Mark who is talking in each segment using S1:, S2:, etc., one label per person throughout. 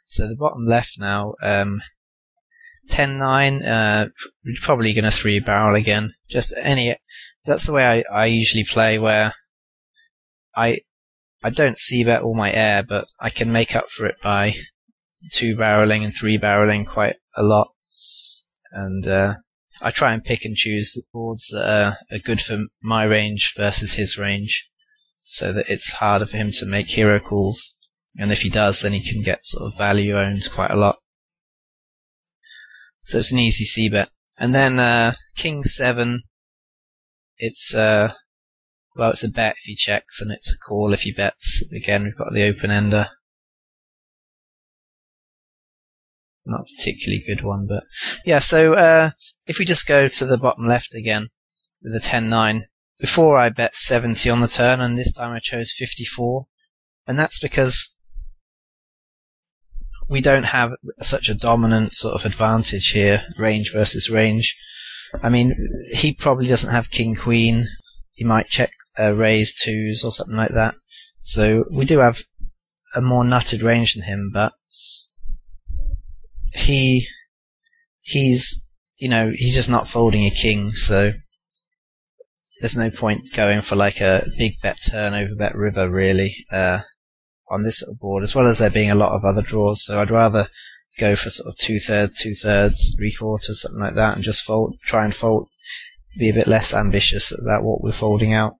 S1: So the bottom left now, 10-9, we're probably going to 3-barrel again. That's the way I usually play, where I don't c-bet all my air, but I can make up for it by 2-barreling and 3-barreling quite a lot. And I try and pick and choose the boards that are good for my range versus his range, so that it's harder for him to make hero calls. And if he does, then he can get sort of value owned quite a lot. So it's an easy c-bet. And then King 7, it's it's a bet if he checks, and it's a call if he bets. Again, we've got the open-ender. Not a particularly good one, but yeah, so if we just go to the bottom left again with the 10-9, before I bet 70 on the turn, and this time I chose 54, and that's because we don't have such a dominant sort of advantage here, range versus range. I mean, he probably doesn't have King Queen. He might check raise 2s or something like that. So we do have a more nutted range than him, but he's just not folding a king, so there's no point going for like a big bet turn over bet river really on this sort of board, as well as there being a lot of other draws. So I'd rather go for sort of 2/3, 2/3, 3/4, something like that, and just try and fold, be a bit less ambitious about what we're folding out.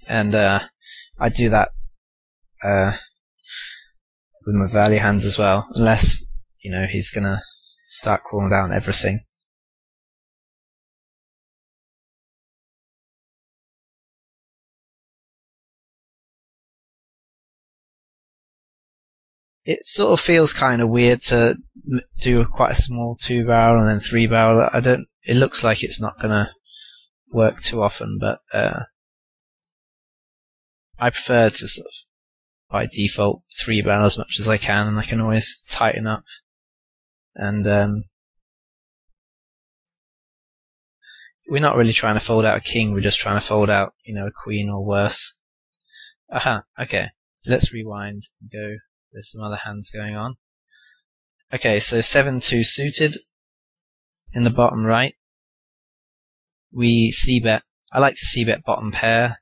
S1: And I do that with my value hands as well, unless he's gonna start calling down everything. It sort of feels kind of weird to do quite a small 2-barrel and then 3-barrel. It looks like it's not gonna work too often, but I prefer to sort of by default 3-barrel as much as I can, and I can always tighten up. And we're not really trying to fold out a king, we're just trying to fold out, a queen or worse. Okay, let's rewind and go. There's some other hands going on. Okay, so 7-2 suited in the bottom right. We c-bet. I like to c-bet bottom pair,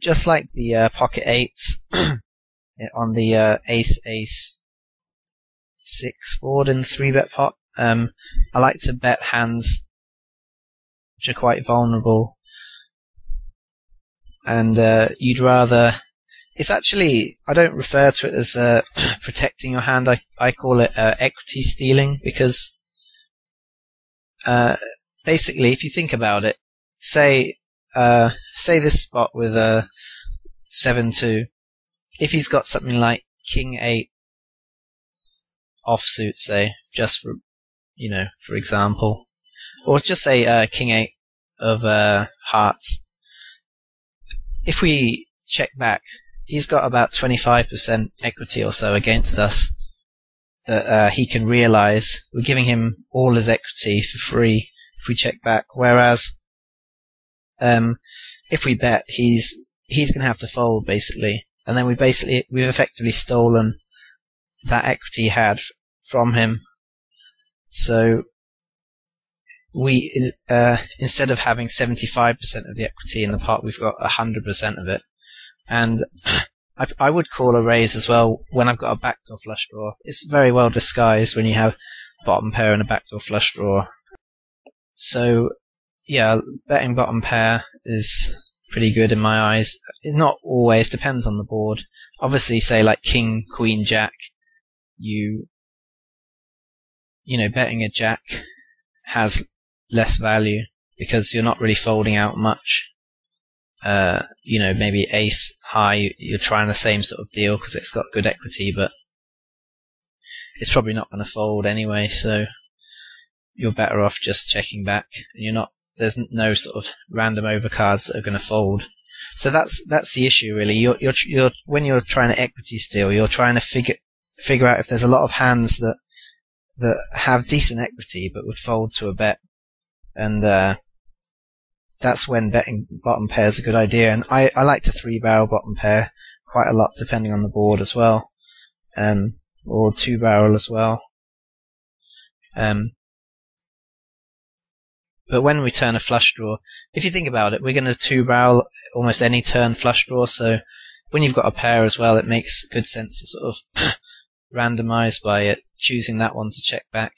S1: just like the pocket 8s on the ace 6 board in the 3-bet pot. I like to bet hands which are quite vulnerable, and you'd rather. It's actually, I don't refer to it as protecting your hand. I call it equity stealing, because basically, if you think about it, say this spot with a 7-2, if he's got something like King 8 offsuit, say, just for example, or just say King 8 of hearts. If we check back, he's got about 25% equity or so against us that he can realize. We're giving him all his equity for free if we check back. Whereas if we bet, he's going to have to fold basically, and then we've effectively stolen that equity he had from him. So we instead of having 75% of the equity in the pot, we've got 100% of it. And I would call a raise as well when I've got a backdoor flush draw. It's very well disguised when you have bottom pair and a backdoor flush draw. So yeah, betting bottom pair is pretty good in my eyes. It not always, depends on the board. Obviously, say like King, Queen, Jack, betting a Jack has less value because you're not really folding out much. Maybe ace high, you're trying the same sort of deal because it's got good equity, but it's probably not going to fold anyway, so you're better off just checking back. And there's no sort of random overcards that are going to fold. So that's the issue really. You're when you're trying to equity steal, you're trying to figure out if there's a lot of hands that have decent equity but would fold to a bet, and that's when betting bottom pair is a good idea. And I like to 3-barrel bottom pair quite a lot, depending on the board as well. or two barrel as well. But when we turn a flush draw, if you think about it, we're going to two barrel almost any turn flush draw, so when you've got a pair as well, it makes good sense to sort of randomize by choosing that one to check back.